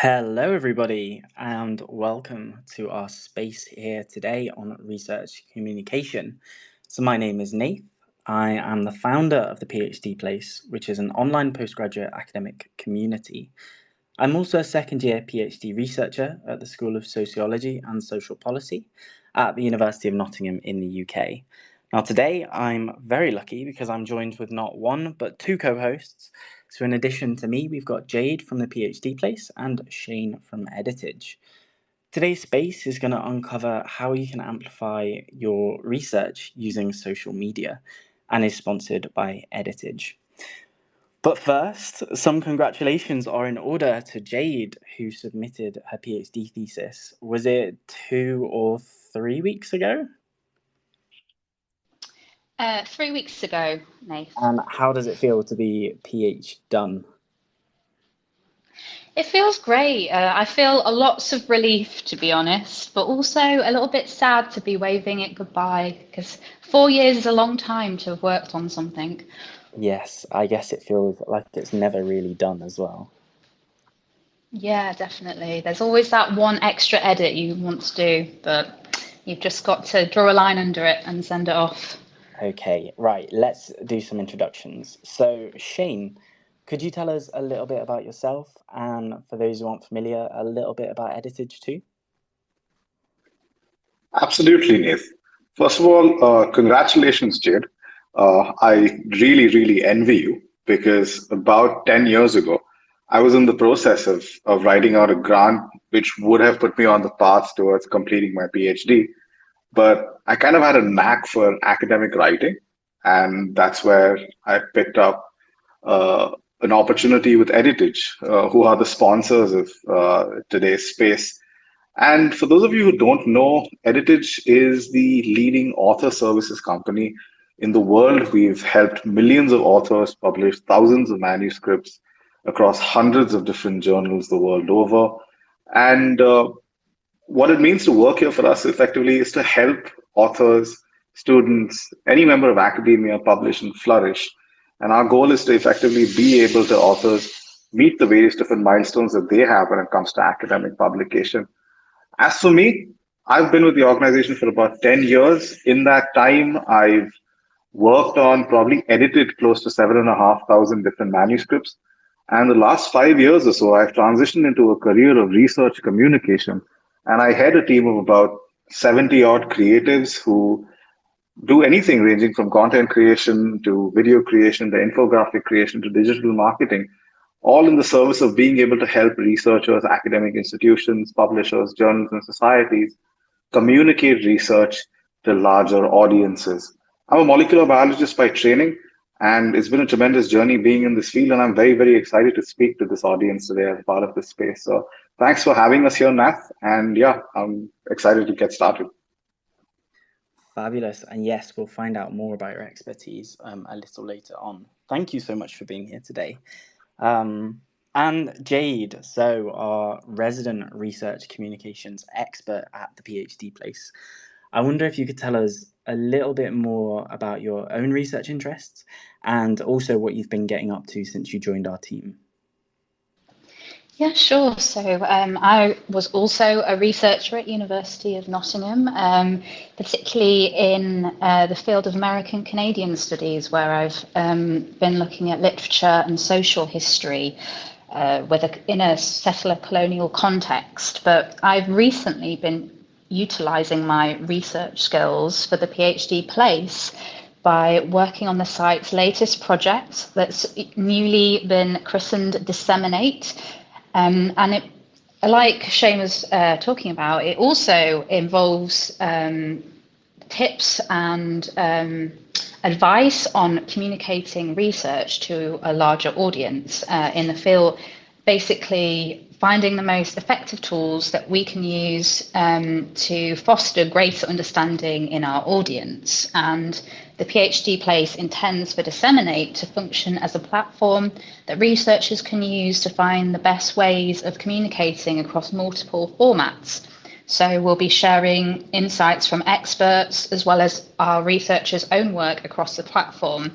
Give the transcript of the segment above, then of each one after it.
Hello, everybody, and welcome to our space here today on research communication. So, my name is Nath. I am the founder of the PhD Place, which is an online postgraduate academic community. I'm also a second year PhD researcher at the School of Sociology and Social Policy at the University of Nottingham in the UK. Now, today I'm very lucky because I'm joined with not one but two co hosts. So, in addition to me, we've got Jade from the PhD Place and Shane from Editage. Today's space is going to uncover how you can amplify your research using social media and is sponsored by Editage. But first, some congratulations are in order to Jade, who submitted her PhD thesis. Was it 2 or 3 weeks ago? 3 weeks ago, Nath. And how does it feel to be PH done? It feels great. I feel a lots of relief, to be honest, but also a little bit sad to be waving it goodbye because 4 years is a long time to have worked on something. Yes, I guess it feels like it's never really done as well. Yeah, definitely. There's always that one extra edit you want to do, but you've just got to draw a line under it and send it off. Okay, right, let's do some introductions. So, Shane, could you tell us a little bit about yourself? And for those who aren't familiar, a little bit about Editage too? Absolutely, Nath. First of all, congratulations, Jade. I really envy you because about 10 years ago, I was in the process of writing out a grant which would have put me on the path towards completing my PhD. But I kind of had a knack for academic writing, and that's where I picked up uh, an opportunity with Editage, who are the sponsors of today's space. And for those of you who don't know, Editage is the leading author services company in the world. We've helped millions of authors publish thousands of manuscripts across hundreds of different journals the world over. And what it means to work here for us effectively is to help authors, students, any member of academia publish and flourish. And our goal is to effectively be able to authors meet the various different milestones that they have when it comes to academic publication. As for me, I've been with the organization for about 10 years. In that time, I've worked on, probably edited close to 7,500 different manuscripts. And the last 5 years or so, I've transitioned into a career of research communication. And I head a team of about 70 odd creatives who do anything ranging from content creation to video creation to infographic creation to digital marketing, all in the service of being able to help researchers, academic institutions, publishers, journals, and societies communicate research to larger audiences. I'm a molecular biologist by training, and it's been a tremendous journey being in this field. And I'm very excited to speak to this audience today as part of this space. So thanks for having us here, Nath. And yeah, I'm excited to get started. Fabulous. And yes, we'll find out more about your expertise a little later on. Thank you so much for being here today. And Jade, so our resident research communications expert at the PhD Place. I wonder if you could tell us a little bit more about your own research interests and also what you've been getting up to since you joined our team. Yeah, sure. So I was also a researcher at University of Nottingham, particularly in the field of American Canadian studies, where I've been looking at literature and social history in a settler colonial context. But I've recently been utilizing my research skills for the PhD place by working on the site's latest project that's newly been christened Disseminate. And it, like Shane was talking about, it also involves tips and advice on communicating research to a larger audience in the field, basically finding the most effective tools that we can use to foster greater understanding in our audience. And the PhD Place intends for Disseminate to function as a platform that researchers can use to find the best ways of communicating across multiple formats. So we'll be sharing insights from experts as well as our researchers' own work across the platform.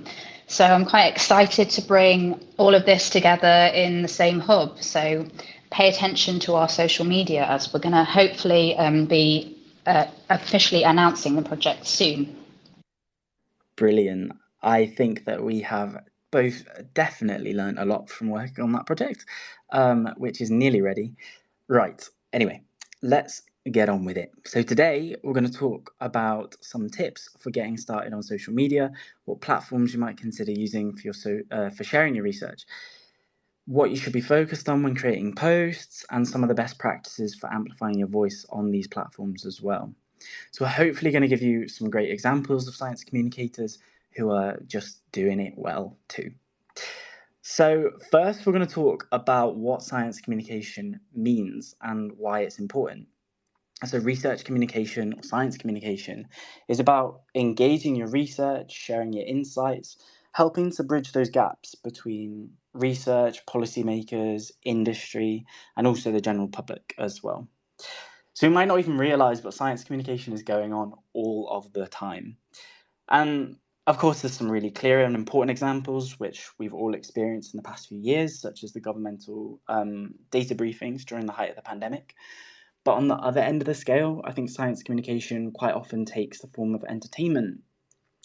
So I'm quite excited to bring all of this together in the same hub. So pay attention to our social media, as we're going to hopefully be officially announcing the project soon. Brilliant. I think that we have both definitely learned a lot from working on that project, which is nearly ready. Right. Anyway, let's get on with it. So today we're going to talk about some tips for getting started on social media, what platforms you might consider using for for sharing your research, what you should be focused on when creating posts, and some of the best practices for amplifying your voice on these platforms as well. So we're hopefully going to give you some great examples of science communicators who are just doing it well too. So first, we're going to talk about what science communication means and why it's important. So research communication or science communication is about engaging your research, sharing your insights, helping to bridge those gaps between research, policymakers, industry, and also the general public as well. So you might not even realize, but science communication is going on all of the time. And of course, there's some really clear and important examples, which we've all experienced in the past few years, such as the governmental data briefings during the height of the pandemic. But on the other end of the scale, I think science communication quite often takes the form of entertainment.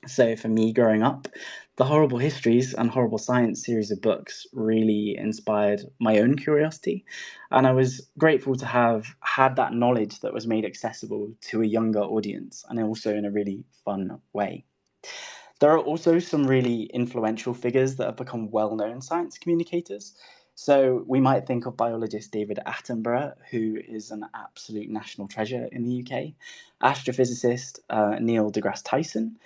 So for me growing up, the Horrible Histories and Horrible Science series of books really inspired my own curiosity. And I was grateful to have had that knowledge that was made accessible to a younger audience, and also in a really fun way. There are also some really influential figures that have become well-known science communicators. So we might think of biologist David Attenborough, who is an absolute national treasure in the UK, astrophysicist Neil deGrasse Tyson,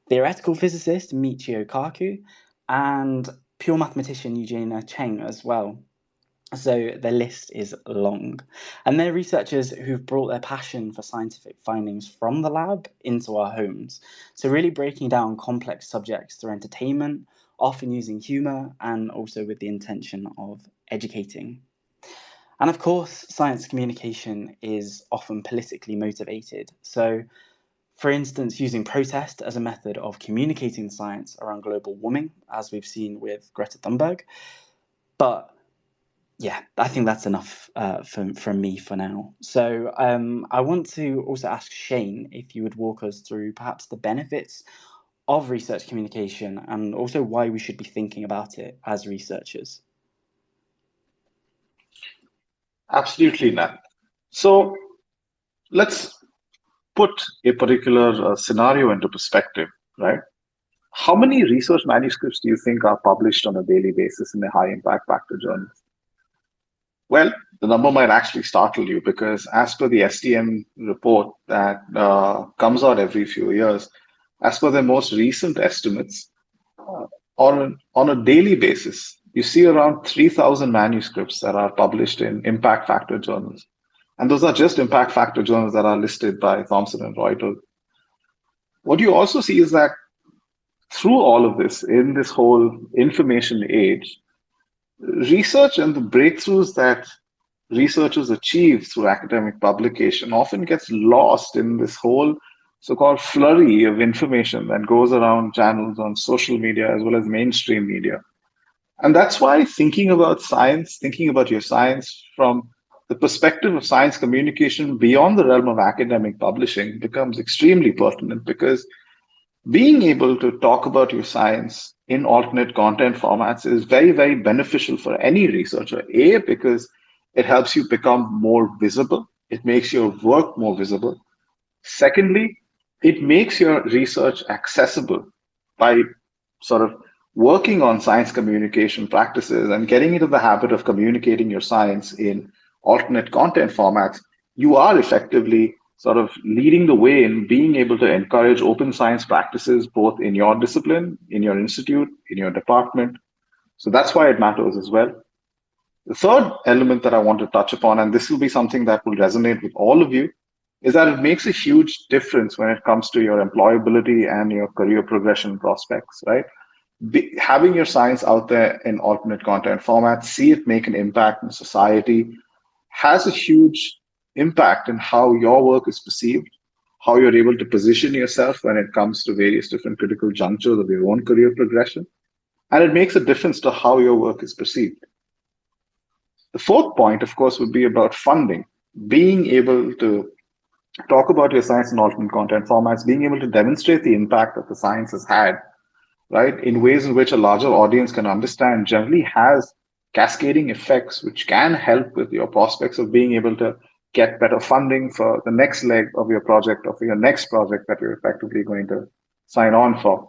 theoretical physicist Michio Kaku, and pure mathematician Eugenia Cheng as well. So the list is long. And they're researchers who've brought their passion for scientific findings from the lab into our homes. So really breaking down complex subjects through entertainment, often using humour, and also with the intention of educating. And of course, science communication is often politically motivated. So for instance, using protest as a method of communicating science around global warming, as we've seen with Greta Thunberg. But yeah, I think that's enough from me for now. So I want to also ask Shane if you would walk us through perhaps the benefits of research communication and also why we should be thinking about it as researchers. Absolutely, Nat. So let's put a particular scenario into perspective, right? How many research manuscripts do you think are published on a daily basis in a high impact factor journal? Well, the number might actually startle you because, as per the STM report that comes out every few years, as per their most recent estimates, on a daily basis, you see around 3,000 manuscripts that are published in impact factor journals. And those are just impact factor journals that are listed by Thomson and Reuters. What you also see is that through all of this, in this whole information age, research and the breakthroughs that researchers achieve through academic publication often gets lost in this whole so-called flurry of information that goes around channels on social media as well as mainstream media. And that's why thinking about science, thinking about your science from the perspective of science communication beyond the realm of academic publishing becomes extremely pertinent, because being able to talk about your science in alternate content formats is very, very beneficial for any researcher. A, because it helps you become more visible. It makes your work more visible. Secondly, it makes your research accessible by sort of working on science communication practices and getting into the habit of communicating your science in alternate content formats. You are effectively sort of leading the way in being able to encourage open science practices, both in your discipline, in your institute, in your department. So that's why it matters as well. The third element that I want to touch upon, and this will be something that will resonate with all of you, is that it makes a huge difference when it comes to your employability and your career progression prospects, right? Having your science out there in alternate content formats, see it make an impact in society, has a huge impact in how your work is perceived, how you're able to position yourself when it comes to various different critical junctures of your own career progression. And it makes a difference to how your work is perceived. The fourth point, of course, would be about funding. Being able to talk about your science in alternate content formats, being able to demonstrate the impact that the science has had, right, in ways in which a larger audience can understand, generally has cascading effects which can help with your prospects of being able to get better funding for the next leg of your project or for your next project that you're effectively going to sign on for.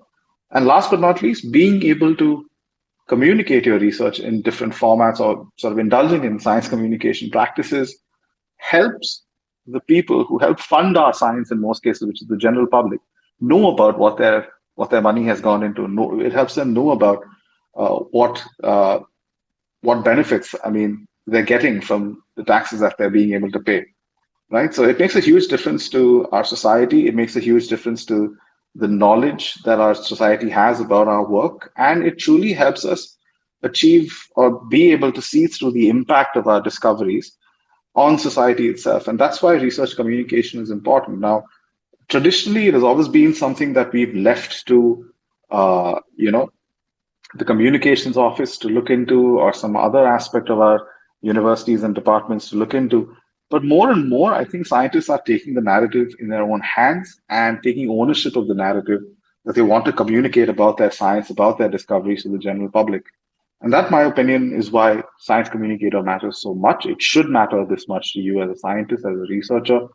And last but not least, being able to communicate your research in different formats or sort of indulging in science communication practices helps the people who help fund our science in most cases, which is the general public, know about what their money has gone into. Know, it helps them know about what benefits, I mean, they're getting from the taxes that they're being able to pay, right? So it makes a huge difference to our society. It makes a huge difference to the knowledge that our society has about our work, and it truly helps us achieve or be able to see through the impact of our discoveries on society itself. And that's why research communication is important. Now, traditionally, it has always been something that we've left to, the communications office to look into, or some other aspect of our universities and departments to look into. But more and more, I think scientists are taking the narrative in their own hands and taking ownership of the narrative that they want to communicate about their science, about their discoveries to the general public. And that, my opinion, is why science communicator matters so much. It should matter this much to you as a scientist, as a researcher.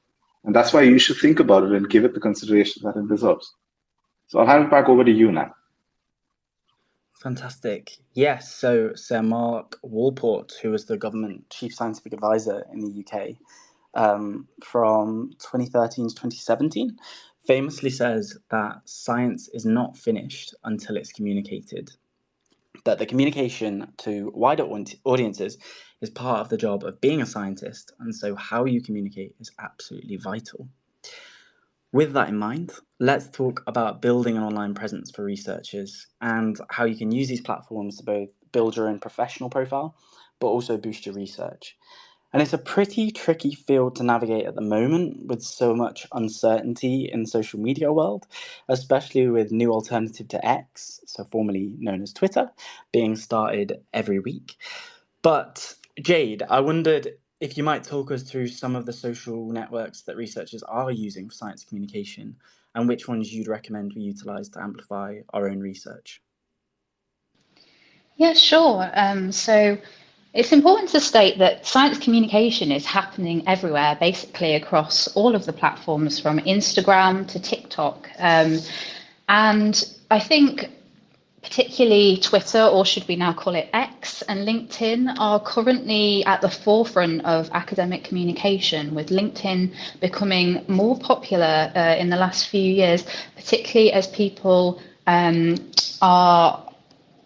And that's why you should think about it and give it the consideration that it deserves. So I'll hand it back over to you now. Fantastic. Yes, so Sir Mark Walport, who was the government chief scientific advisor in the UK from 2013 to 2017, famously says that science is not finished until it's communicated. That the communication to wider audiences is part of the job of being a scientist, and so how you communicate is absolutely vital. With that in mind, let's talk about building an online presence for researchers and how you can use these platforms to both build your own professional profile, but also boost your research. And it's a pretty tricky field to navigate at the moment with so much uncertainty in the social media world, especially with new alternative to X, so formerly known as Twitter, being started every week. But Jade, I wondered if you might talk us through some of the social networks that researchers are using for science communication and which ones you'd recommend we utilize to amplify our own research. Yeah, sure. So it's important to state that science communication is happening everywhere, basically across all of the platforms from Instagram to TikTok. And I think particularly Twitter, or should we now call it X, and LinkedIn are currently at the forefront of academic communication, with LinkedIn becoming more popular in the last few years, particularly as people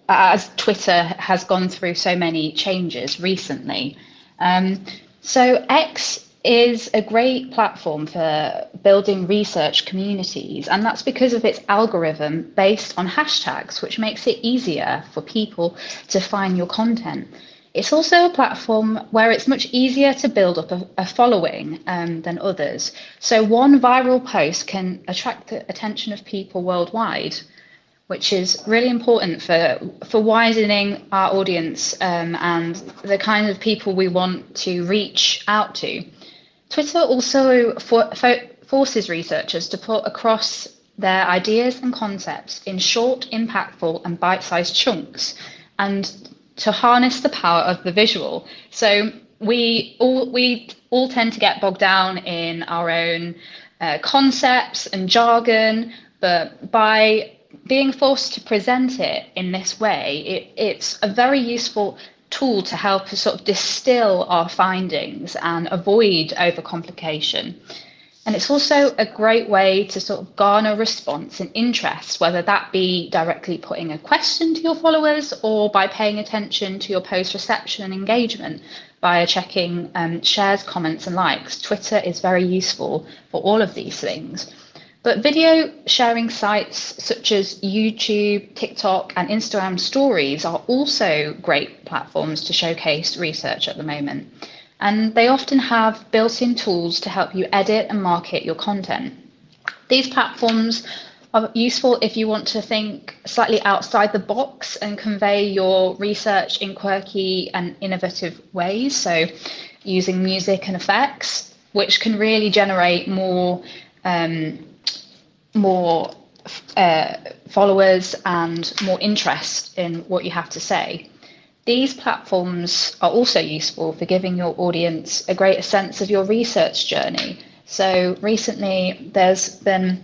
as Twitter has gone through so many changes recently. So X is a great platform for building research communities, and that's because of its algorithm based on hashtags, which makes it easier for people to find your content. It's also a platform where it's much easier to build up a following than others. So one viral post can attract the attention of people worldwide, which is really important for widening our audience and the kind of people we want to reach out to. Twitter also forces researchers to put across their ideas and concepts in short, impactful, and bite-sized chunks, and to harness the power of the visual. So we all tend to get bogged down in our own concepts and jargon, but by being forced to present it in this way, it's a very useful tool to help us sort of distill our findings and avoid overcomplication. And it's also a great way to sort of garner response and interest, whether that be directly putting a question to your followers or by paying attention to your post reception and engagement via checking shares, comments, and likes. Twitter is very useful for all of these things. But video sharing sites such as YouTube, TikTok, and Instagram Stories are also great platforms to showcase research at the moment. And they often have built-in tools to help you edit and market your content. These platforms are useful if you want to think slightly outside the box and convey your research in quirky and innovative ways. So using music and effects, which can really generate more followers and more interest in what you have to say. These platforms are also useful for giving your audience a greater sense of your research journey. So recently there's been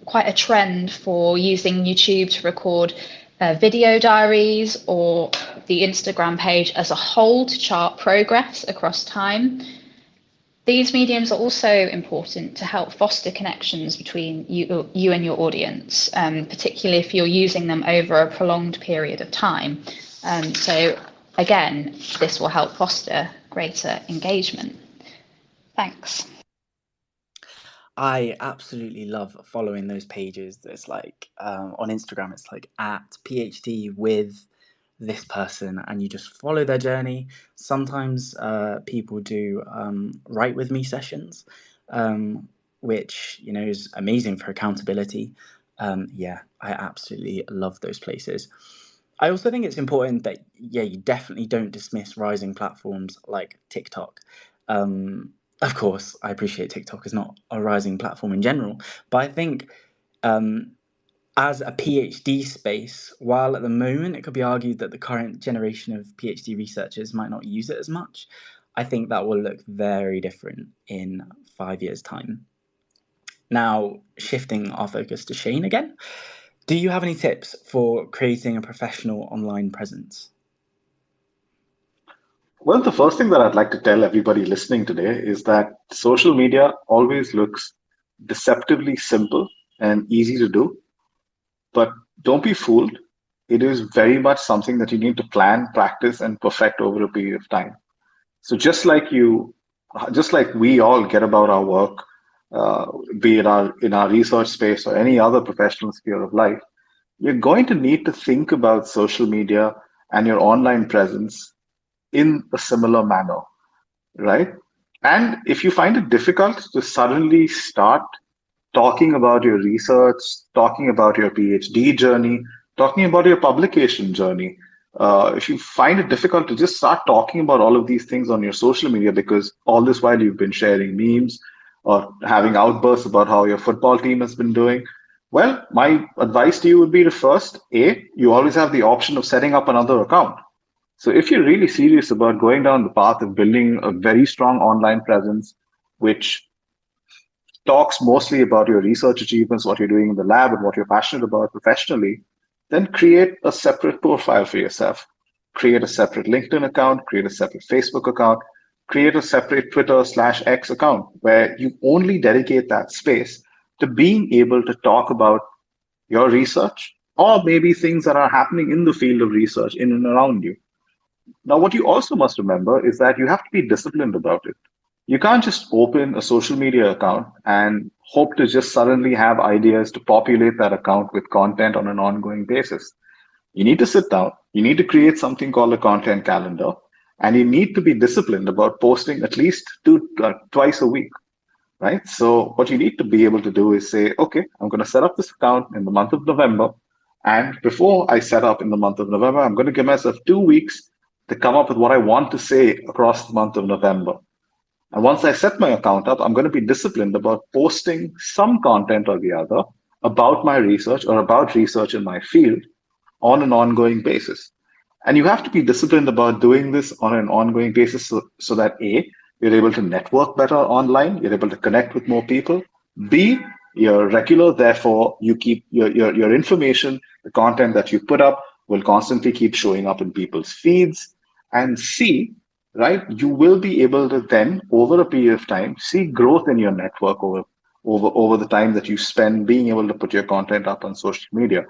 quite a trend for using YouTube to record video diaries or the Instagram page as a whole to chart progress across time. These mediums are also important to help foster connections between you and your audience, particularly if you're using them over a prolonged period of time. So again, this will help foster greater engagement. Thanks. I absolutely love following those pages. It's like on Instagram, it's like at PhD with this person, and you just follow their journey. Sometimes people do write with me sessions, which is amazing for accountability. Yeah, I absolutely love those places. I also think it's important that you definitely don't dismiss rising platforms like TikTok. Of course, I appreciate TikTok is not a rising platform in general, but I think as a PhD space, while at the moment it could be argued that the current generation of PhD researchers might not use it as much, I think that will look very different in 5 years' time. Now, shifting our focus to Shane again, do you have any tips for creating a professional online presence? Well, the first thing that I'd like to tell everybody listening today is that social media always looks deceptively simple and easy to do, but don't be fooled. It is very much something that you need to plan, practice, and perfect over a period of time. So just like we all get about our work, be it in our research space or any other professional sphere of life, you're going to need to think about social media and your online presence in a similar manner, right? And if you find it difficult to suddenly start talking about your research, talking about your PhD journey, talking about your publication journey, if you find it difficult to just start talking about all of these things on your social media because all this while you've been sharing memes or having outbursts about how your football team has been doing, well, my advice to you would be to first, you always have the option of setting up another account. So if you're really serious about going down the path of building a very strong online presence, which talks mostly about your research achievements, what you're doing in the lab, and what you're passionate about professionally, then create a separate profile for yourself. Create a separate LinkedIn account, create a separate Facebook account, create a separate Twitter/X account where you only dedicate that space to being able to talk about your research or maybe things that are happening in the field of research in and around you. Now, what you also must remember is that you have to be disciplined about it. You can't just open a social media account and hope to just suddenly have ideas to populate that account with content on an ongoing basis. You need to sit down, you need to create something called a content calendar, and you need to be disciplined about posting at least twice a week, right? So, what you need to be able to do is say, okay, I'm going to set up this account in the month of November. And before I set up in the month of November, I'm going to give myself 2 weeks to come up with what I want to say across the month of November. And once I set my account up, I'm going to be disciplined about posting some content or the other about my research or about research in my field on an ongoing basis. And you have to be disciplined about doing this on an ongoing basis so that A, you're able to network better online, you're able to connect with more people. B, you're regular, therefore you keep your information, the content that you put up will constantly keep showing up in people's feeds. And C, right, you will be able to then, over a period of time, see growth in your network over the time that you spend being able to put your content up on social media.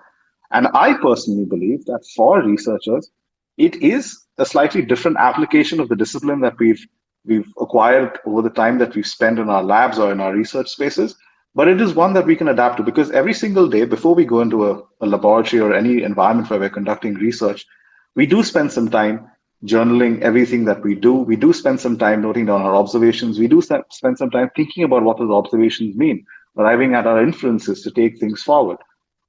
And I personally believe that for researchers, it is a slightly different application of the discipline that we've acquired over the time that we've spent in our labs or in our research spaces. But it is one that we can adapt to because every single day before we go into a laboratory or any environment where we're conducting research, we do spend some time journaling everything that we do. We do spend some time noting down our observations. We do spend some time thinking about what those observations mean. arriving at our inferences to take things forward.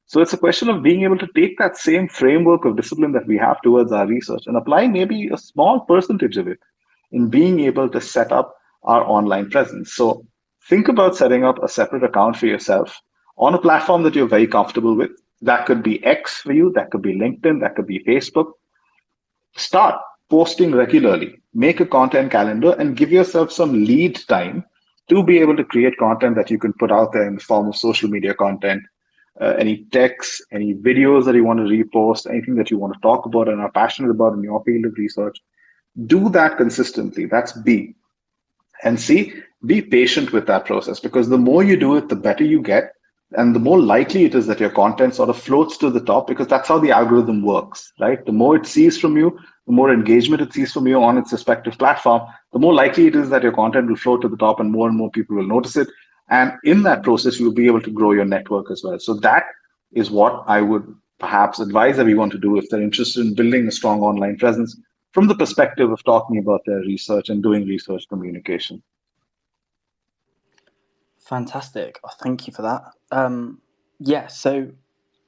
So it's a question of being able to take that same framework of discipline that we have towards our research and apply maybe a small percentage of it in being able to set up our online presence. So think about setting up a separate account for yourself on a platform that you're very comfortable with. That could be X for you, that could be LinkedIn, that could be Facebook. Start posting regularly, make a content calendar, and give yourself some lead time to be able to create content that you can put out there in the form of social media content, any texts, any videos that you want to repost, anything that you want to talk about and are passionate about in your field of research. Do that consistently. That's B. And C, be patient with that process, because the more you do it, the better you get. And the more likely it is that your content sort of floats to the top, because that's how the algorithm works, right? The more it sees from you, the more engagement it sees from you on its respective platform, the more likely it is that your content will float to the top and more people will notice it. And in that process, you'll be able to grow your network as well. So that is what I would perhaps advise everyone to do if they're interested in building a strong online presence from the perspective of talking about their research and doing research communication. Fantastic. Oh, thank you for that. Yeah, so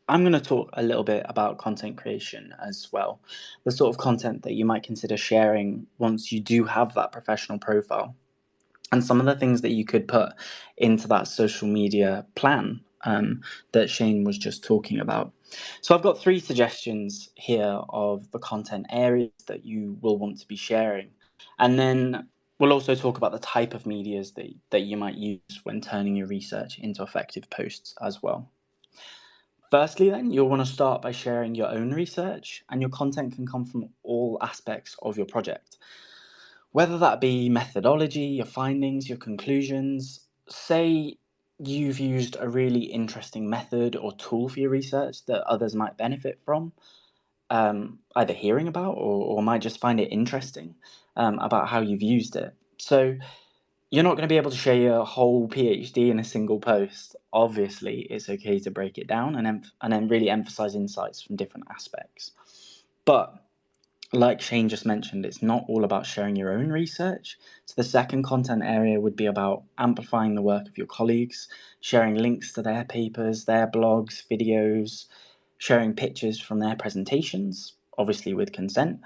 I'm going to talk a little bit about content creation as well, the sort of content that you might consider sharing once you do have that professional profile, and some of the things that you could put into that social media plan that Shane was just talking about. So I've got 3 suggestions here of the content areas that you will want to be sharing. And then we'll also talk about the type of medias that you might use when turning your research into effective posts as well. Firstly, then, you'll want to start by sharing your own research, and your content can come from all aspects of your project. Whether that be methodology, your findings, your conclusions. Say you've used a really interesting method or tool for your research that others might benefit from, either hearing about or might just find it interesting about how you've used it. So you're not going to be able to share your whole PhD in a single post. Obviously, it's okay to break it down and then really emphasize insights from different aspects. But like Shane just mentioned, it's not all about sharing your own research. So the second content area would be about amplifying the work of your colleagues, sharing links to their papers, their blogs, videos, sharing pictures from their presentations, obviously with consent,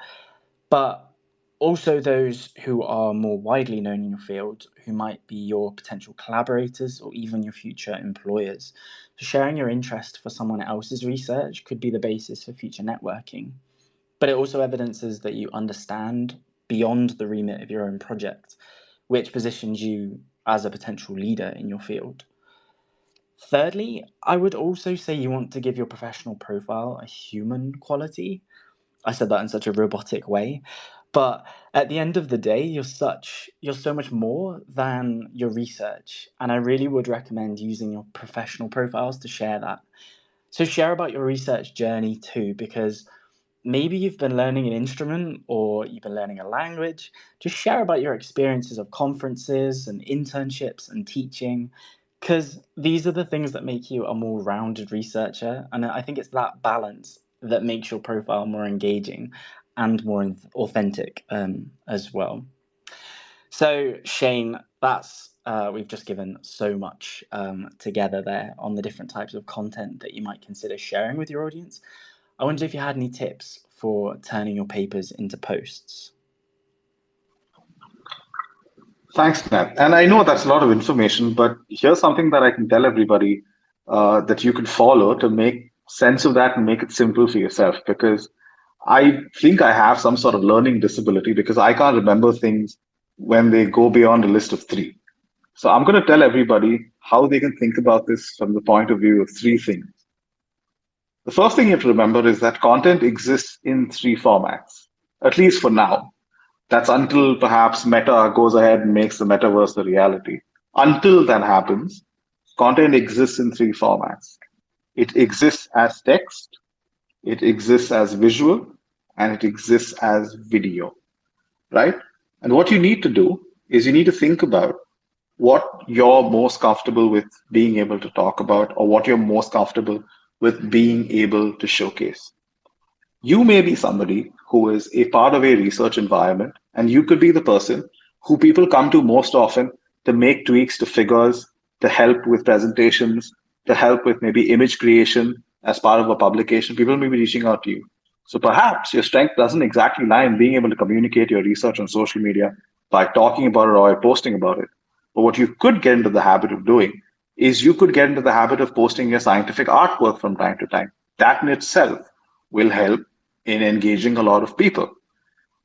but also those who are more widely known in your field, who might be your potential collaborators or even your future employers. So sharing your interest for someone else's research could be the basis for future networking. But it also evidences that you understand beyond the remit of your own project, which positions you as a potential leader in your field. Thirdly, I would also say you want to give your professional profile a human quality. I said that in such a robotic way, but at the end of the day, you're so much more than your research, and I really would recommend using your professional profiles to share that. So share about your research journey too, because maybe you've been learning an instrument or you've been learning a language. Just share about your experiences of conferences and internships and teaching, because these are the things that make you a more rounded researcher. And I think it's that balance that makes your profile more engaging and more authentic as well. So Shane, that's we've just given so much together there on the different types of content that you might consider sharing with your audience. I wonder if you had any tips for turning your papers into posts. Thanks, Nat. And I know that's a lot of information, but here's something that I can tell everybody that you can follow to make sense of that and make it simple for yourself. Because I think I have some sort of learning disability because I can't remember things when they go beyond a list of 3. So I'm going to tell everybody how they can think about this from the point of view of 3 things. The first thing you have to remember is that content exists in 3 formats, at least for now. That's until perhaps Meta goes ahead and makes the metaverse a reality. Until that happens, content exists in 3 formats. It exists as text, it exists as visual, and it exists as video, right? And what you need to do is you need to think about what you're most comfortable with being able to talk about or what you're most comfortable with being able to showcase. You may be somebody who is a part of a research environment, and you could be the person who people come to most often to make tweaks to figures, to help with presentations, to help with maybe image creation as part of a publication. People may be reaching out to you. So perhaps your strength doesn't exactly lie in being able to communicate your research on social media by talking about it or posting about it. But what you could get into the habit of doing is you could get into the habit of posting your scientific artwork from time to time. That in itself will help in engaging a lot of people.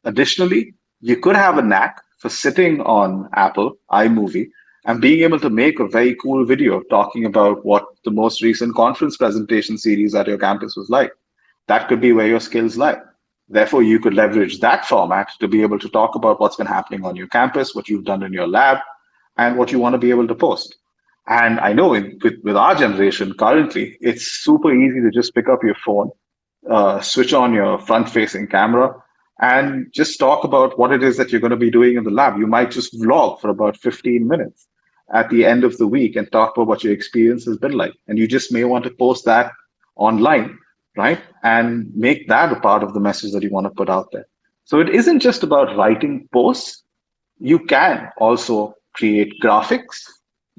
Additionally, you could have a knack for sitting on Apple iMovie and being able to make a very cool video talking about what the most recent conference presentation series at your campus was like. That could be where your skills lie. Therefore, you could leverage that format to be able to talk about what's been happening on your campus, what you've done in your lab, and what you want to be able to post. And I know with our generation currently, it's super easy to just pick up your phone, switch on your front facing camera, and just talk about what it is that you're going to be doing in the lab. You might just vlog for about 15 minutes at the end of the week and talk about what your experience has been like. And you just may want to post that online, right? And make that a part of the message that you want to put out there. So it isn't just about writing posts. You can also create graphics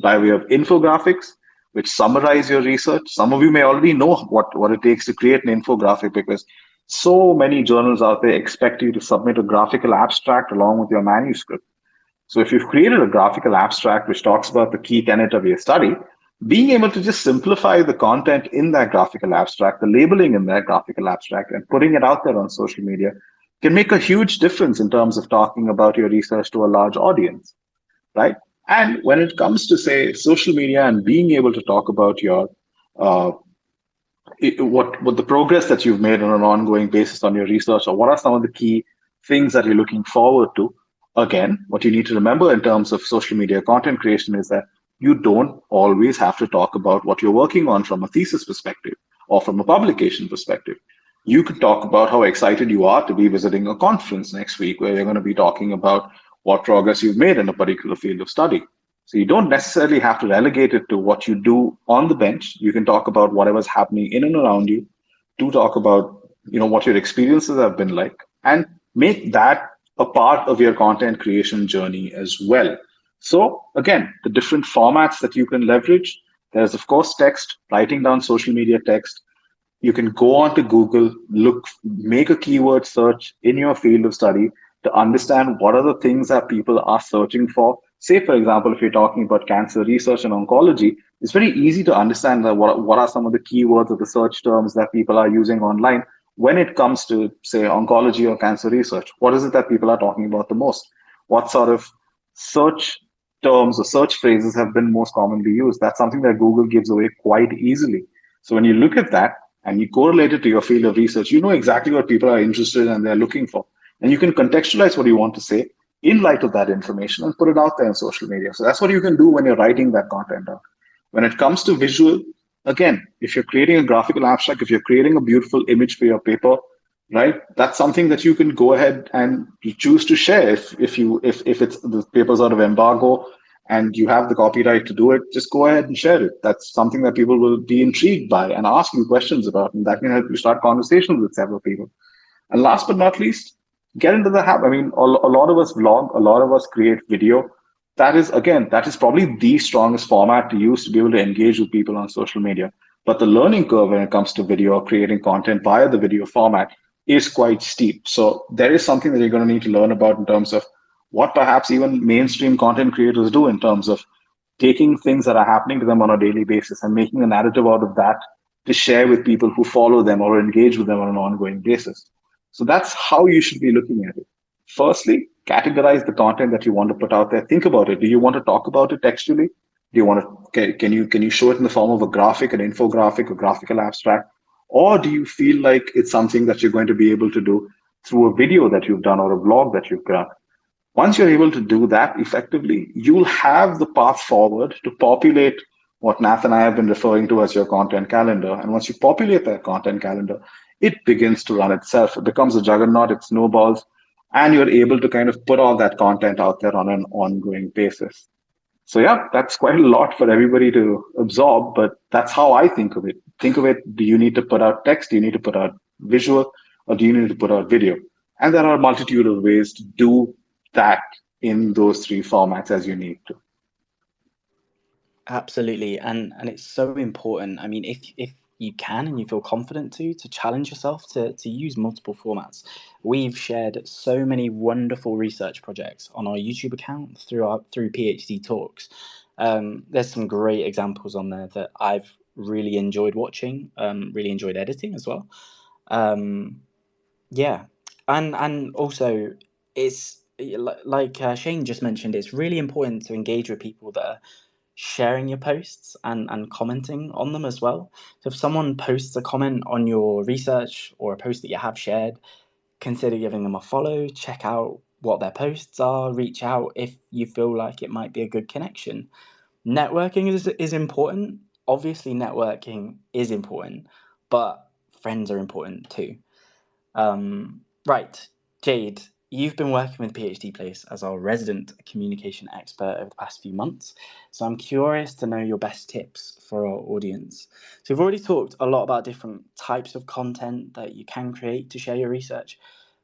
by way of infographics, which summarize your research. Some of you may already know what it takes to create an infographic because so many journals out there expect you to submit a graphical abstract along with your manuscript. So if you've created a graphical abstract which talks about the key tenet of your study, being able to just simplify the content in that graphical abstract, the labeling in that graphical abstract, and putting it out there on social media can make a huge difference in terms of talking about your research to a large audience, right? And when it comes to, say, social media and being able to talk about your uh, what the progress that you've made on an ongoing basis on your research, or what are some of the key things that you're looking forward to. Again, what you need to remember in terms of social media content creation is that you don't always have to talk about what you're working on from a thesis perspective or from a publication perspective. You could talk about how excited you are to be visiting a conference next week where you're going to be talking about what progress you've made in a particular field of study. So you don't necessarily have to relegate it to what you do on the bench. You can talk about whatever's happening in and around you, to talk about what your experiences have been like, and make that a part of your content creation journey as well. So again, the different formats that you can leverage. There's of course text, writing down social media text. You can go on to Google, make a keyword search in your field of study to understand what are the things that people are searching for. Say, for example, if you're talking about cancer research and oncology, it's very easy to understand that what are some of the keywords or the search terms that people are using online when it comes to, say, oncology or cancer research. What is it that people are talking about the most? What sort of search terms or search phrases have been most commonly used? That's something that Google gives away quite easily. So when you look at that and you correlate it to your field of research, you know exactly what people are interested in and they're looking for. And you can contextualize what you want to say in light of that information and put it out there on social media. So that's what you can do when you're writing that content out. When it comes to visual, again, if you're creating a graphical abstract, if you're creating a beautiful image for your paper, right, that's something that you can go ahead and you choose to share. If it's the paper's out of embargo and you have the copyright to do it, just go ahead and share it. That's something that people will be intrigued by and ask you questions about, and that can help you start conversations with several people. And last but not least, get into the habit. I mean, a lot of us vlog, a lot of us create video. That is probably the strongest format to use to be able to engage with people on social media. But the learning curve when it comes to video or creating content via the video format is quite steep. So there is something that you're going to need to learn about in terms of what perhaps even mainstream content creators do in terms of taking things that are happening to them on a daily basis and making a narrative out of that to share with people who follow them or engage with them on an ongoing basis. So that's how you should be looking at it. Firstly, categorize the content that you want to put out there. Think about it. Do you want to talk about it textually? Do you want to can you show it in the form of a graphic, an infographic, a graphical abstract? Or do you feel like it's something that you're going to be able to do through a video that you've done or a blog that you've done? Once you're able to do that effectively, you'll have the path forward to populate what Nath and I have been referring to as your content calendar. And once you populate that content calendar, it begins to run itself. It becomes a juggernaut, it snowballs, and you're able to kind of put all that content out there on an ongoing basis. So yeah, that's quite a lot for everybody to absorb, but that's how I think of it. Think of it, do you need to put out text? Do you need to put out visual? Or do you need to put out video? And there are a multitude of ways to do that in those three formats as you need to. Absolutely, and it's so important. I mean, if you can and you feel confident to challenge yourself to use multiple formats. We've shared so many wonderful research projects on our YouTube account through PhD Talks. There's some great examples on there that I've really enjoyed watching, really enjoyed editing as well. Um, yeah, and also it's like Shane just mentioned. It's really important to engage with people that are sharing your posts and commenting on them as well. So if someone posts a comment on your research or a post that you have shared, consider giving them a follow, check out what their posts are, reach out if you feel like it might be a good connection. Networking is important. Obviously, networking is important, but friends are important too. Right, Jade, you've been working with PhD Place as our resident communication expert over the past few months, so I'm curious to know your best tips for our audience. So we've already talked a lot about different types of content that you can create to share your research,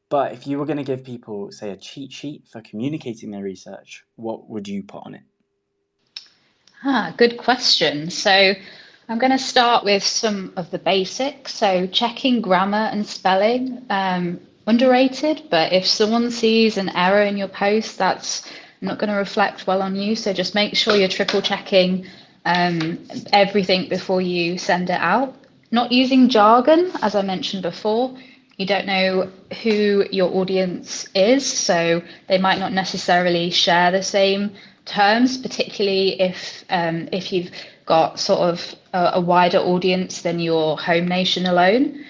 but if you were going to give people, say, a cheat sheet for communicating their research, what would you put on it? Good question. So I'm going to start with some of the basics. So checking grammar and spelling, underrated, but if someone sees an error in your post, that's not going to reflect well on you. So just make sure you're triple checking everything before you send it out. Not using jargon, as I mentioned before. You don't know who your audience is, so they might not necessarily share the same terms, particularly if you've got sort of a wider audience than your home nation alone.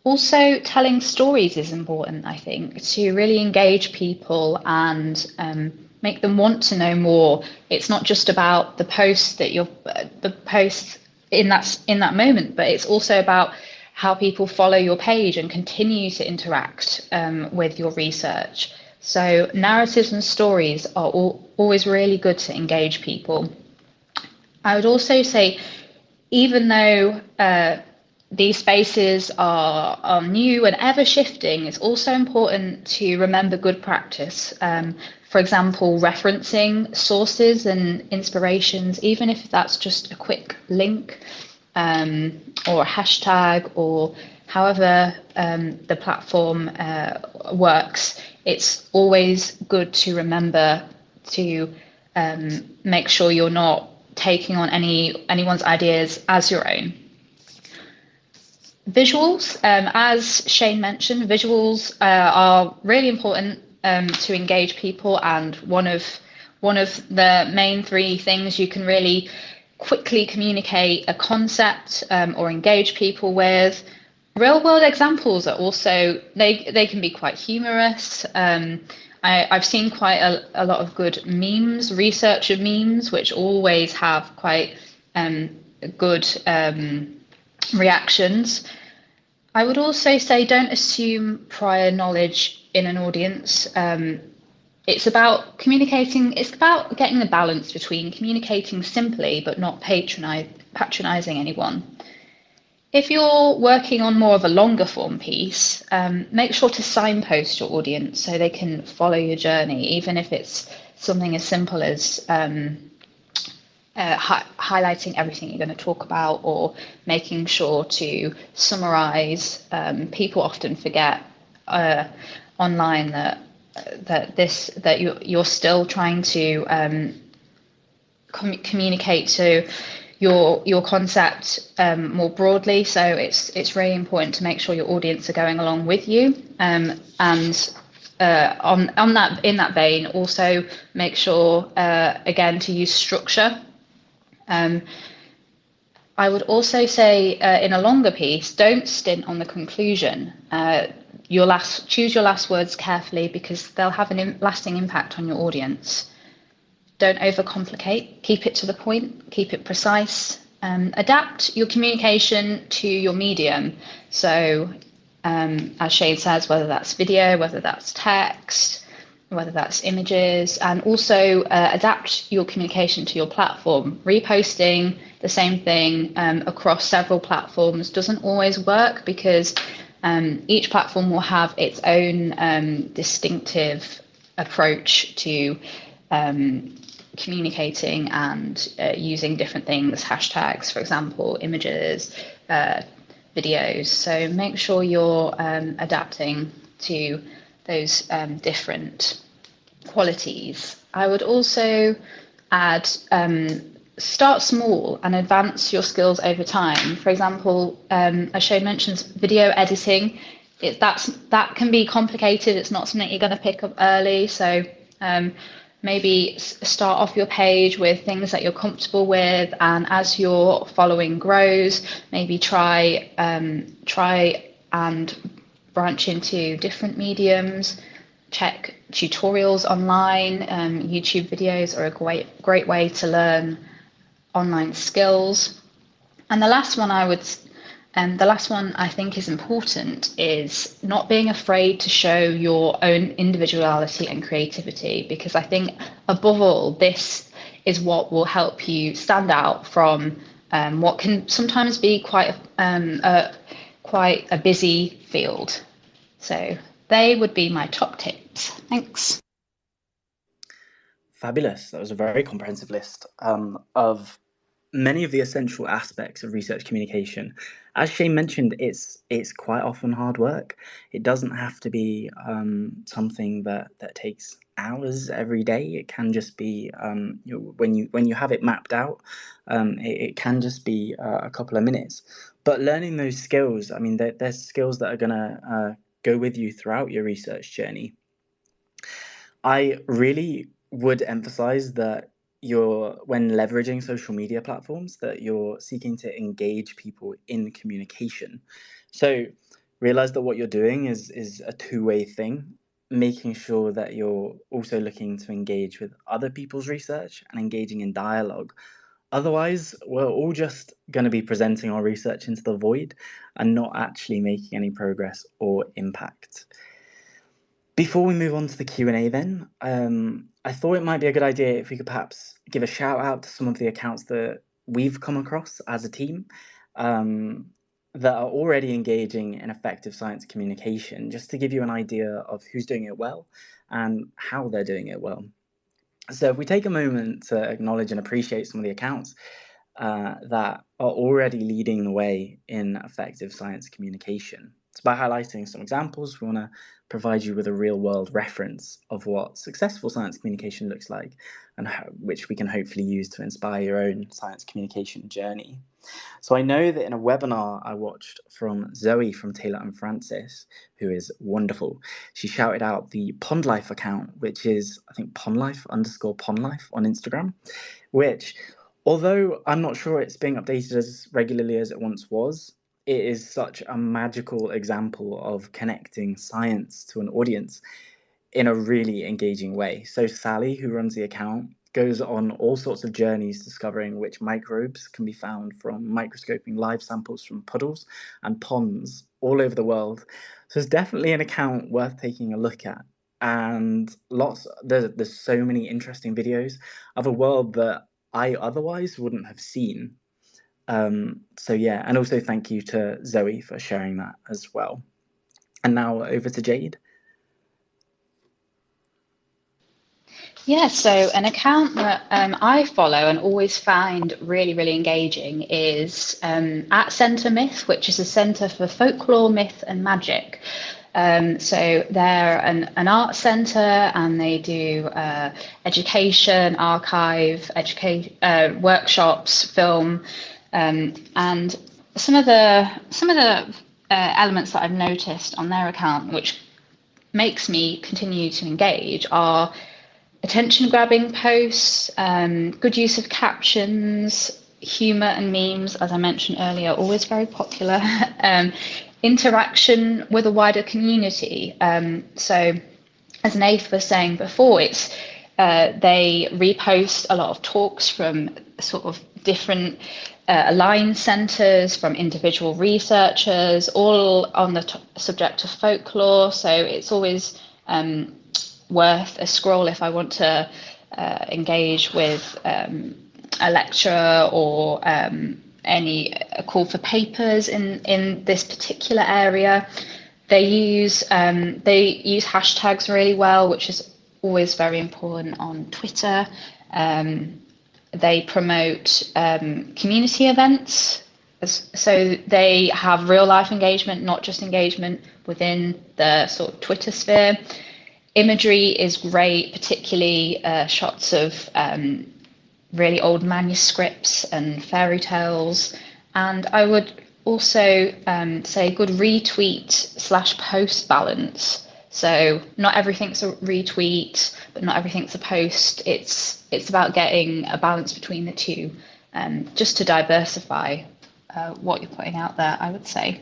Also, telling stories is important, I think, to really engage people and make them want to know more. It's not just about the post that you're the post in that moment, but it's also about how people follow your page and continue to interact with your research. So narratives and stories are always really good to engage people. I would also say, even though these spaces are new and ever shifting, it's also important to remember good practice. For example, referencing sources and inspirations, even if that's just a quick link or a hashtag or however the platform works, it's always good to remember to make sure you're not taking on anyone's ideas as your own. Visuals, as Shane mentioned, visuals are really important to engage people, and one of the main three things you can really quickly communicate a concept or engage people with. Real world examples are also they can be quite humorous. I've seen quite a lot of good memes, research of memes, which always have quite good reactions. I would also say don't assume prior knowledge in an audience. It's about communicating, it's about getting the balance between communicating simply but not patronizing anyone. If you're working on more of a longer form piece, make sure to signpost your audience so they can follow your journey, even if it's something as simple as highlighting everything you're going to talk about or making sure to summarize. People often forget online that you're still trying to communicate to your concept more broadly. So it's really important to make sure your audience are going along with you. And on that in that vein, also make sure again to use structure. I would also say in a longer piece, don't stint on the conclusion. Choose your last words carefully because they'll have a lasting impact on your audience. Don't overcomplicate. Keep it to the point. Keep it precise. Adapt your communication to your medium. So, as Shane says, whether that's video, whether that's text, whether that's images, and also adapt your communication to your platform. Reposting the same thing across several platforms doesn't always work because each platform will have its own distinctive approach to communicating and using different things, hashtags, for example, images, videos. So make sure you're adapting to those different qualities. I would also add start small and advance your skills over time. For example, as Shane mentions, video editing. That can be complicated. It's not something you're going to pick up early. So maybe start off your page with things that you're comfortable with, and as your following grows, maybe try and branch into different mediums. Check tutorials online. YouTube videos are a great way to learn online skills. And the last one I think is important is not being afraid to show your own individuality and creativity, because I think above all, this is what will help you stand out from what can sometimes be quite a busy field. So they would be my top tips. Thanks. Fabulous. That was a very comprehensive list of many of the essential aspects of research communication. As Shane mentioned, it's quite often hard work. It doesn't have to be something that takes hours every day. It can just be when you have it mapped out, it can just be a couple of minutes. But learning those skills, I mean, there's skills that are gonna go with you throughout your research journey. I really would emphasize that when leveraging social media platforms, that you're seeking to engage people in communication. So realize that what you're doing is a two-way thing, making sure that you're also looking to engage with other people's research and engaging in dialogue. Otherwise, we're all just going to be presenting our research into the void and not actually making any progress or impact. Before we move on to the Q&A then, I thought it might be a good idea if we could perhaps give a shout out to some of the accounts that we've come across as a team that are already engaging in effective science communication, just to give you an idea of who's doing it well and how they're doing it well. So if we take a moment to acknowledge and appreciate some of the accounts that are already leading the way in effective science communication. So by highlighting some examples, we want to provide you with a real-world reference of what successful science communication looks like, and which we can hopefully use to inspire your own science communication journey. So I know that in a webinar I watched from Zoe from Taylor and Francis, who is wonderful, she shouted out the Pond Life account, which is, I think, pondlife_pondlife on Instagram, which, although I'm not sure it's being updated as regularly as it once was, it is such a magical example of connecting science to an audience in a really engaging way. So Sally, who runs the account, goes on all sorts of journeys discovering which microbes can be found from microscoping live samples from puddles and ponds all over the world. So it's definitely an account worth taking a look at. And there's so many interesting videos of a world that I otherwise wouldn't have seen. So yeah, and also thank you to Zoe for sharing that as well. And now over to Jade. Yeah, so an account that I follow and always find really, really engaging is at Centre Myth, which is a centre for folklore, myth and magic. So they're an art centre, and they do education, archive, workshops, film, and some of the elements that I've noticed on their account, which makes me continue to engage, are attention-grabbing posts, good use of captions, humour and memes, as I mentioned earlier, always very popular. Interaction with a wider community. So, as Nath was saying before, they repost a lot of talks from sort of different aligned centres, from individual researchers, all on the subject of folklore. So it's always worth a scroll if I want to engage with a lecturer or a call for papers in this particular area. They use hashtags really well, which is always very important on Twitter. They promote community events. So they have real life engagement, not just engagement within the sort of Twitter sphere. Imagery is great, particularly shots of really old manuscripts and fairy tales. And I would also say good retweet/post balance. So not everything's a retweet, but not everything's a post. It's about getting a balance between the two, just to diversify what you're putting out there, I would say.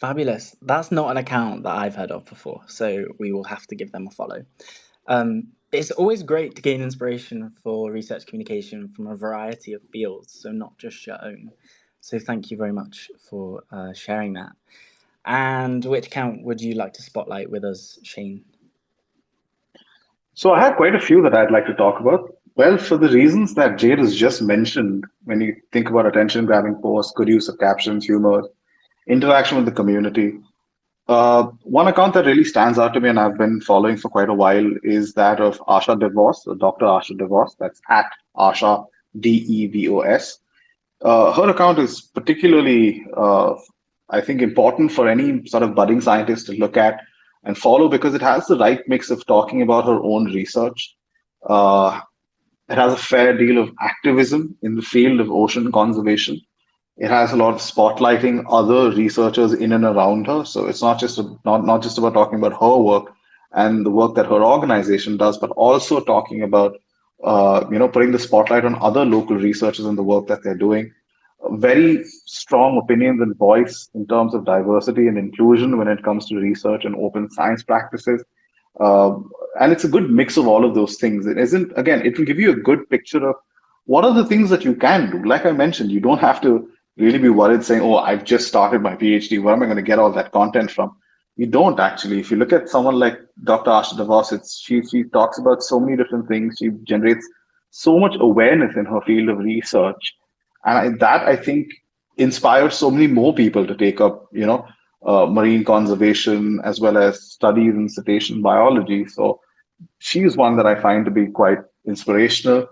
Fabulous. That's not an account that I've heard of before, so we will have to give them a follow. It's always great to gain inspiration for research communication from a variety of fields, so not just your own. So thank you very much for sharing that. And which account would you like to spotlight with us, Shane? So I have quite a few that I'd like to talk about. Well, for the reasons that Jade has just mentioned, when you think about attention grabbing posts, good use of captions, humor, interaction with the community, one account that really stands out to me and I've been following for quite a while is that of Asha DeVos, Dr. Asha DeVos. That's at Asha DEVOS. Her account is particularly, I think, important for any sort of budding scientist to look at and follow because it has the right mix of talking about her own research. Uh, it has a fair deal of activism in the field of ocean conservation. It has a lot of spotlighting other researchers in and around her. So it's not just about talking about her work and the work that her organization does, but also talking about putting the spotlight on other local researchers and the work that they're doing. Very strong opinions and voice in terms of diversity and inclusion when it comes to research and open science practices. And it's a good mix of all of those things. It isn't, again, it will give you a good picture of what are the things that you can do. Like I mentioned, you don't have to really be worried saying, oh, I've just started my PhD. Where am I going to get all that content from? You don't actually. If you look at someone like Dr. Asha DeVos, she talks about so many different things. She generates so much awareness in her field of research. And that, I think, inspires so many more people to take up, marine conservation as well as studies in cetacean biology. So she is one that I find to be quite inspirational.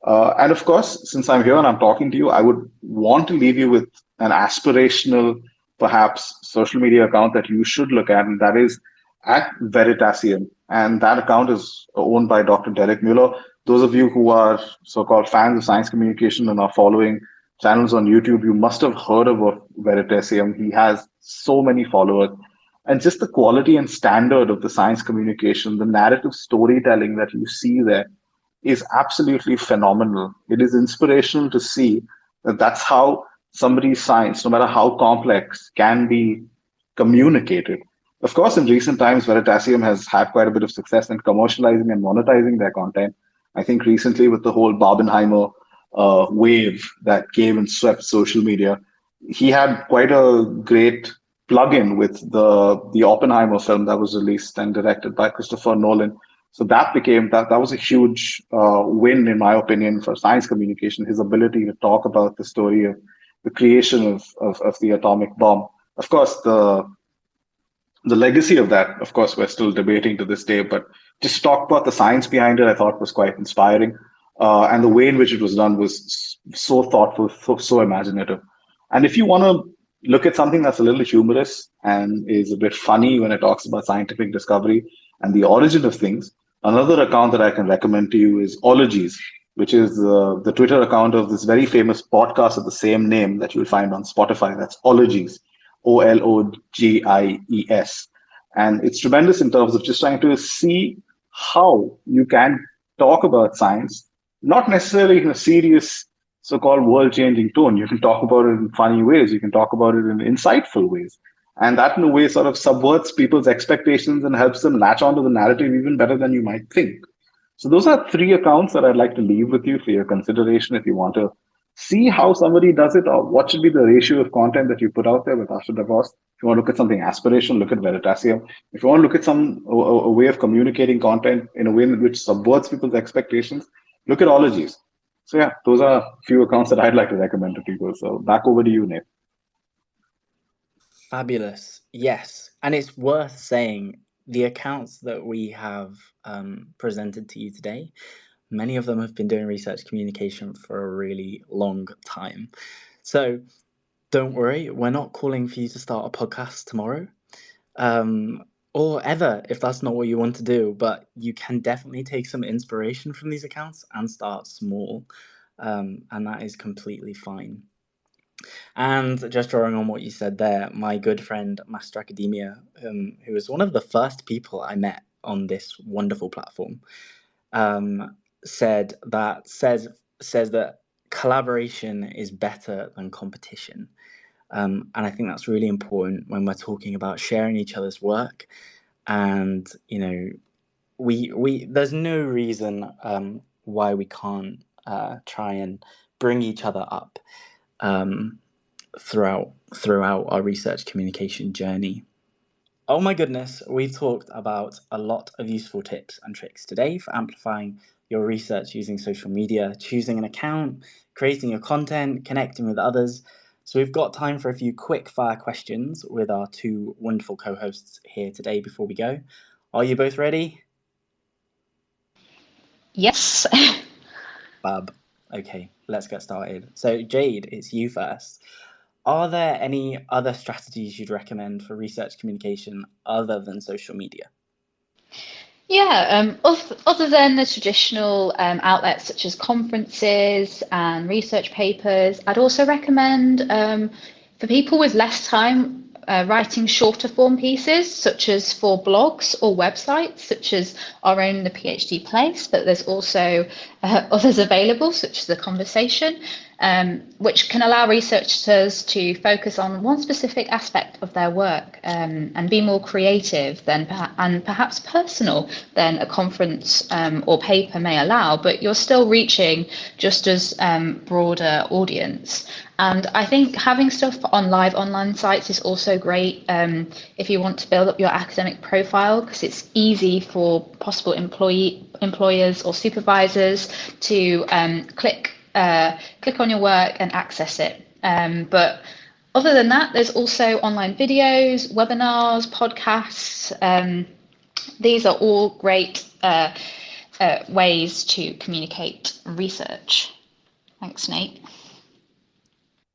And of course, since I'm here and I'm talking to you, I would want to leave you with an aspirational, perhaps, social media account that you should look at, and that is at Veritasium. And that account is owned by Dr. Derek Muller. Those of you who are so-called fans of science communication and are following channels on YouTube, you must have heard of Veritasium. He has so many followers. And just the quality and standard of the science communication, the narrative storytelling that you see there is absolutely phenomenal. It is inspirational to see that that's how somebody's science, no matter how complex, can be communicated. Of course, in recent times, Veritasium has had quite a bit of success in commercializing and monetizing their content. I think recently with the whole Barbenheimer wave that came and swept social media, he had quite a great plug-in with the Oppenheimer film that was released and directed by Christopher Nolan. So that was a huge win, in my opinion, for science communication, his ability to talk about the story of the creation of the atomic bomb. Of course, the legacy of that, of course, we're still debating to this day, but just talk about the science behind it, I thought was quite inspiring. And the way in which it was done was so thoughtful, so imaginative. And if you want to look at something that's a little humorous and is a bit funny when it talks about scientific discovery and the origin of things, another account that I can recommend to you is Ologies, which is the Twitter account of this very famous podcast of the same name that you'll find on Spotify. That's Ologies, Ologies. And it's tremendous in terms of just trying to see how you can talk about science, not necessarily in a serious, so-called world-changing tone. You can talk about it in funny ways. You can talk about it in insightful ways. And that, in a way, sort of subverts people's expectations and helps them latch onto the narrative even better than you might think. So those are 3 accounts that I'd like to leave with you for your consideration if you want to see how somebody does it or what should be the ratio of content that you put out there with Asha DeVos. If you want to look at something aspirational, look at Veritasium. If you want to look at a way of communicating content in a way in which subverts people's expectations, look at Ologies. So yeah, those are a few accounts that I'd like to recommend to people. So back over to you, Nate. Fabulous. Yes. And it's worth saying the accounts that we have presented to you today, many of them have been doing research communication for a really long time. So don't worry, we're not calling for you to start a podcast tomorrow, or ever, if that's not what you want to do, but you can definitely take some inspiration from these accounts and start small, and that is completely fine. And just drawing on what you said there, my good friend Master Academia, who was one of the first people I met on this wonderful platform, says that collaboration is better than competition. And I think that's really important when we're talking about sharing each other's work. And we there's no reason why we can't try and bring each other up throughout our research communication journey. Oh my goodness, we've talked about a lot of useful tips and tricks today for amplifying your research using social media, choosing an account, creating your content, connecting with others. So we've got time for a few quick fire questions with our two wonderful co-hosts here today before we go. Are you both ready? Yes. Fab. Okay, let's get started. So Jade, it's you first. Are there any other strategies you'd recommend for research communication other than social media? Yeah, other than the traditional outlets such as conferences and research papers, I'd also recommend for people with less time writing shorter form pieces, such as for blogs or websites, such as our own The PhD Place, but there's also others available, such as The Conversation, which can allow researchers to focus on one specific aspect of their work and be more creative and perhaps personal than a conference or paper may allow, but you're still reaching just as broader audience. And I think having stuff on live online sites is also great if you want to build up your academic profile, because it's easy for possible employers or supervisors to click on your work and access it. But other than that, there's also online videos, webinars, podcasts. These are all great ways to communicate research. Thanks, Nate.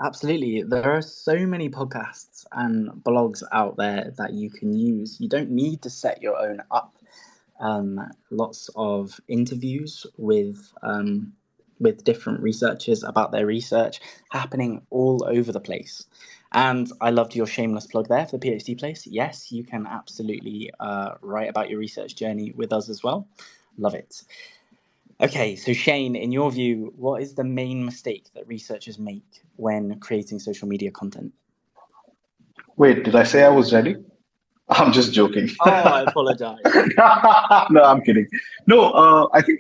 Absolutely. There are so many podcasts and blogs out there that you can use. You don't need to set your own up. Lots of interviews with different researchers about their research happening all over the place. And I loved your shameless plug there for the PhD Place. Yes, you can absolutely write about your research journey with us as well. Love it. Okay, so Shane, in your view, what is the main mistake that researchers make when creating social media content? Wait, did I say I was ready? I'm just joking. Oh, I apologize. No, I'm kidding. No, I think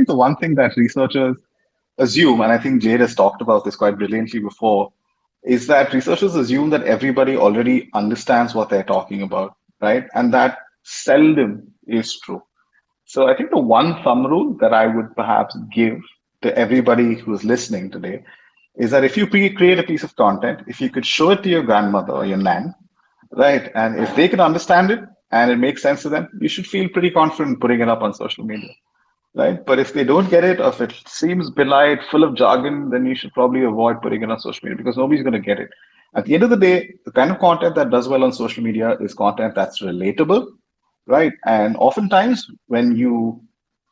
the one thing that researchers assume, and I think Jade has talked about this quite brilliantly before, is that researchers assume that everybody already understands what they're talking about, right? And that seldom is true. So I think the one thumb rule that I would perhaps give to everybody who's listening today is that if you create a piece of content, if you could show it to your grandmother or your nan, right, and if they can understand it and it makes sense to them, you should feel pretty confident putting it up on social media, right? But if they don't get it, or if it seems belied, full of jargon, then you should probably avoid putting it on social media because nobody's going to get it. At the end of the day, the kind of content that does well on social media is content that's relatable, right? And oftentimes, when you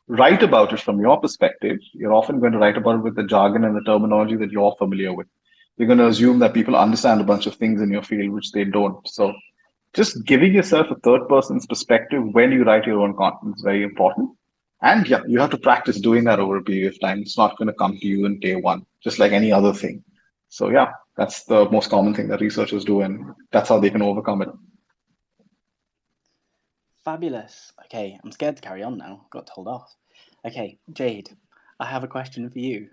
write about it from your perspective, you're often going to write about it with the jargon and the terminology that you're familiar with. You're going to assume that people understand a bunch of things in your field, which they don't. So just giving yourself a third person's perspective when you write your own content is very important. And yeah, you have to practice doing that over a period of time. It's not going to come to you in day one, just like any other thing. So yeah, that's the most common thing that researchers do, and that's how they can overcome it. Fabulous. Okay, I'm scared to carry on now. Got told off. Okay, Jade, I have a question for you.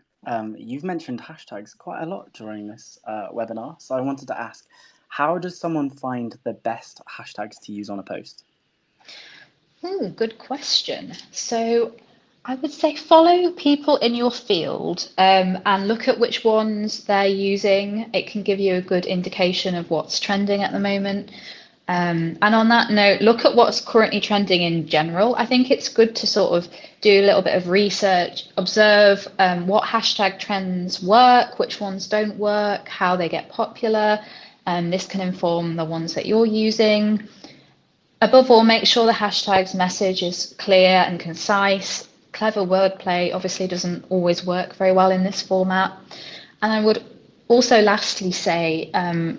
You've mentioned hashtags quite a lot during this webinar, so I wanted to ask, how does someone find the best hashtags to use on a post? Good question. So I would say follow people in your field and look at which ones they're using. It can give you a good indication of what's trending at the moment. And on that note, look at what's currently trending in general. I think it's good to sort of do a little bit of research, observe what hashtag trends work, which ones don't work, how they get popular. This can inform the ones that you're using. Above all, make sure the hashtag's message is clear and concise. Clever wordplay obviously doesn't always work very well in this format. And I would also lastly say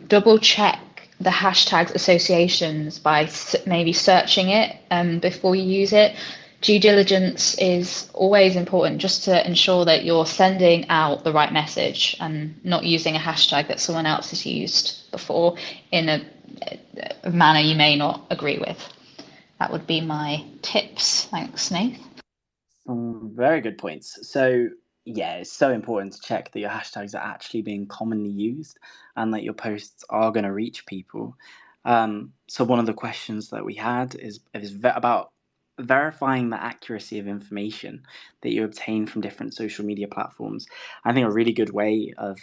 double check the hashtag's associations by maybe searching it before you use it. Due diligence is always important just to ensure that you're sending out the right message and not using a hashtag that someone else has used before in a manner you may not agree with. That would be my tips. Thanks, Nath. Some very good points. So yeah, it's so important to check that your hashtags are actually being commonly used and that your posts are going to reach people. So one of the questions that we had is about verifying the accuracy of information that you obtain from different social media platforms. I think a really good way of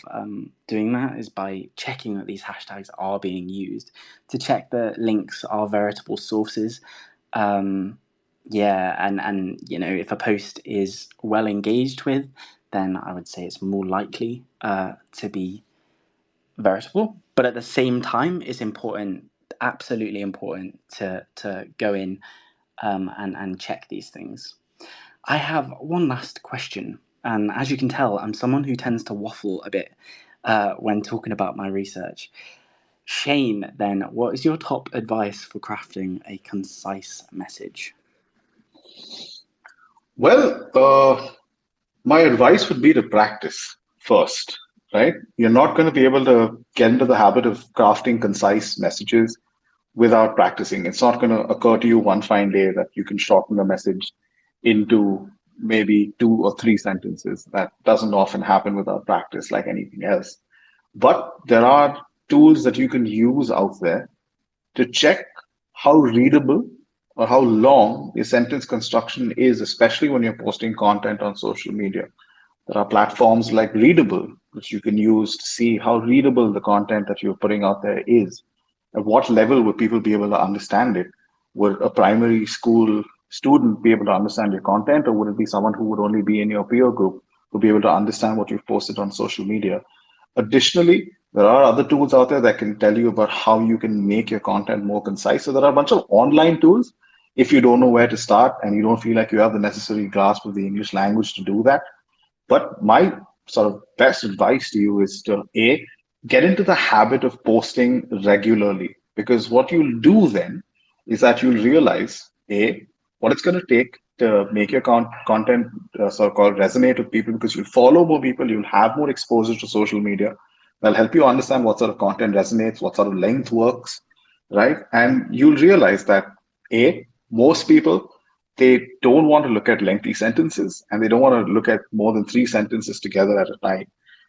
doing that is by checking that these hashtags are being used, to check that links are veritable sources. Yeah, and if a post is well engaged with, then I would say it's more likely to be veritable. But at the same time, it's important, absolutely important, to go in and check these things. I have one last question, and as you can tell, I'm someone who tends to waffle a bit when talking about my research. Shane, then, what is your top advice for crafting a concise message? Well, my advice would be to practice first, right? You're not going to be able to get into the habit of crafting concise messages without practicing. It's not going to occur to you one fine day that you can shorten the message into maybe 2 or 3 sentences. That doesn't often happen without practice, like anything else. But there are tools that you can use out there to check how readable or how long your sentence construction is, especially when you're posting content on social media. There are platforms like Readable, which you can use to see how readable the content that you're putting out there is. At what level would people be able to understand it? Would a primary school student be able to understand your content, or would it be someone who would only be in your peer group who be able to understand what you've posted on social media? Additionally, there are other tools out there that can tell you about how you can make your content more concise. So there are a bunch of online tools. If you don't know where to start and you don't feel like you have the necessary grasp of the English language to do that, but my sort of best advice to you is to get into the habit of posting regularly, because what you'll do then is that you'll realize what it's going to take to make your content sort of called resonate with people, because you'll follow more people, you'll have more exposure to social media. That'll help you understand what sort of content resonates, what sort of length works, right? And you'll realize that most people, they don't want to look at lengthy sentences and they don't want to look at more than 3 sentences together at a time.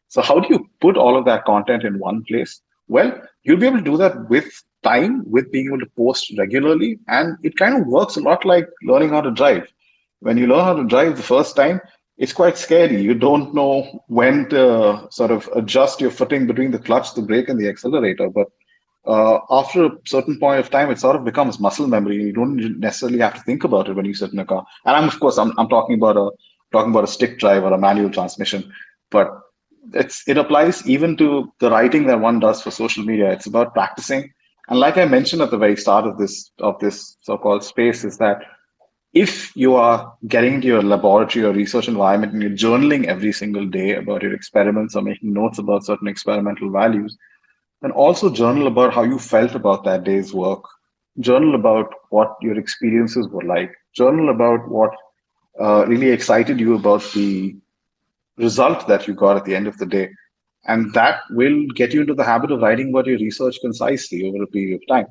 So how do you put all of that content in one place? Well, you'll be able to do that with time, with being able to post regularly. And it kind of works a lot like learning how to drive. When you learn how to drive the first time, it's quite scary. You don't know when to sort of adjust your footing between the clutch, the brake, and the accelerator. But after a certain point of time, it sort of becomes muscle memory. You don't necessarily have to think about it when you sit in a car. And of course, I'm talking about a stick drive or a manual transmission, but it applies even to the writing that one does for social media. It's about practicing. And like I mentioned at the very start of this so-called space, is that if you are getting into your laboratory or research environment and you're journaling every single day about your experiments or making notes about certain experimental values, and also journal about how you felt about that day's work. Journal about what your experiences were like. Journal about what really excited you about the result that you got at the end of the day. And that will get you into the habit of writing about your research concisely over a period of time.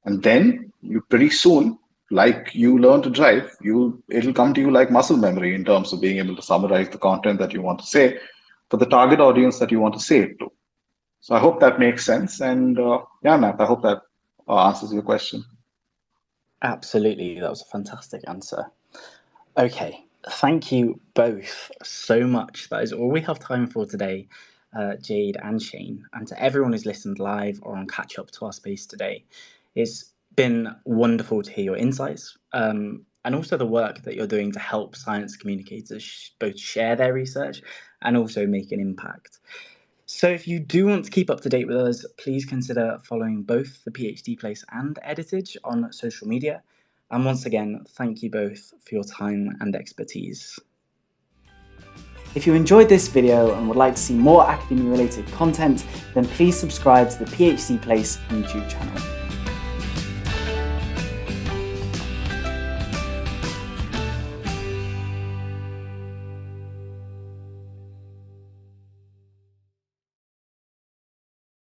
And then you pretty soon, like you learn to drive, it'll come to you like muscle memory in terms of being able to summarize the content that you want to say for the target audience that you want to say it to. So I hope that makes sense. And yeah, Matt, I hope that answers your question. Absolutely, that was a fantastic answer. Okay, thank you both so much. That is all we have time for today, Jade and Shane. And to everyone who's listened live or on catch up to our space today, It's been wonderful to hear your insights and also the work that you're doing to help science communicators both share their research and also make an impact. So if you do want to keep up to date with us, please consider following both the PhD Place and Editage on social media. And once again, thank you both for your time and expertise. If you enjoyed this video and would like to see more academia related content, then please subscribe to the PhD Place YouTube channel.